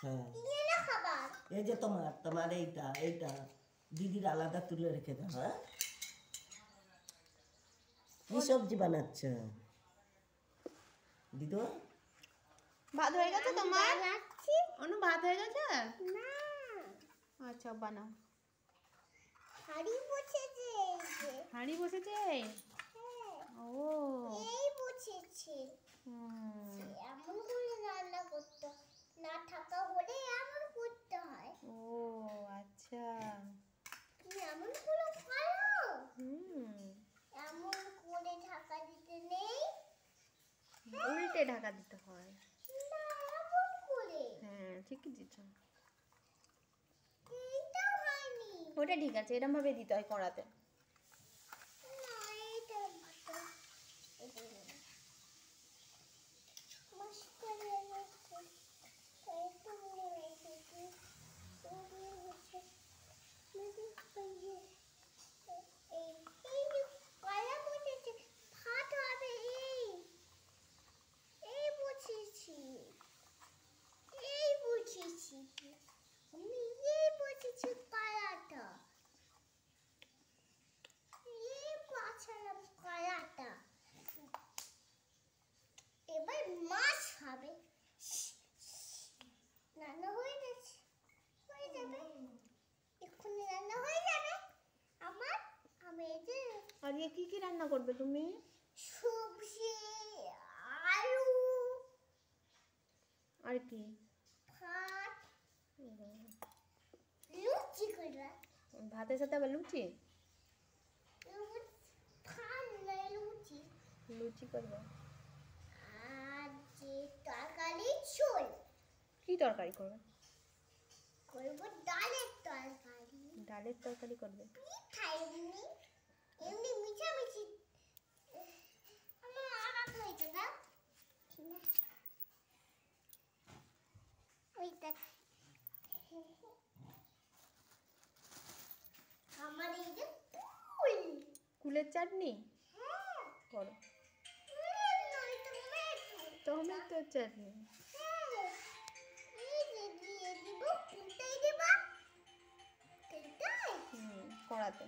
হ্যাঁ এই যে তোমার এইটা দিদির আলাদা তুলে রেখে দাও। হ্যাঁ কি সবজি বানাচ্ছ দিদু? ভাত হয়ে গেছে তোমার? অনু ভাত হয়ে গেছে? না আচ্ছা বানাও। হাড়ি বসেছে হাঁড়ি বসেছে? ও এই বসেছে এমন করে রান্না করতে না থাকা হলে এমন করতে হয়। ও আচ্ছা তুমি এমন করে পারো? এমন করে ঢাকা দিতে নেই, উল্টে ঢাকা দিতে হয়। না এমন করে। হ্যাঁ ঠিকই দিচ্ছ। এইটাও হয়নি। ওটা ঠিক আছে, এরকম ভাবে দিতে হয় কড়াতে। না এইটা ভালো। এটা না। মশলা রেখে একটু রেখে তুমি হচ্ছে মেদি পাইয়ে এই এই কলা বসেছে ভাত হবে এই বসেছি আমি এই বসেছি কলাটা এই পাছালাম কলাটা এবার মাছ হবে রান্না হয়ে যাবে এক্ষুনি রান্না হয়ে যাবে আমার আমি এই যে আজকে কি কি রান্না করবে তুমি? সবজি আলু আর কি? ভাত লুচি করবা ভাতের সাথে আবার লুচি? ভাত নয় লুচি লুচি করবে। আর যে তরকারি ঝোল কি তরকারি করবে? করবো ডালের তরকারি ডালের তরকারি করবে। খাইনি এমনি মিছামিছি আমার আরাম হয়েছে না ওইটা আমার এই যে কুলের চাটনি হ্যাঁ করো। নয় টমেটো টমেটোর চাটনি। এই যে দিয়ে দিব কোনটাই দেবা কোনটাই কড়াতে।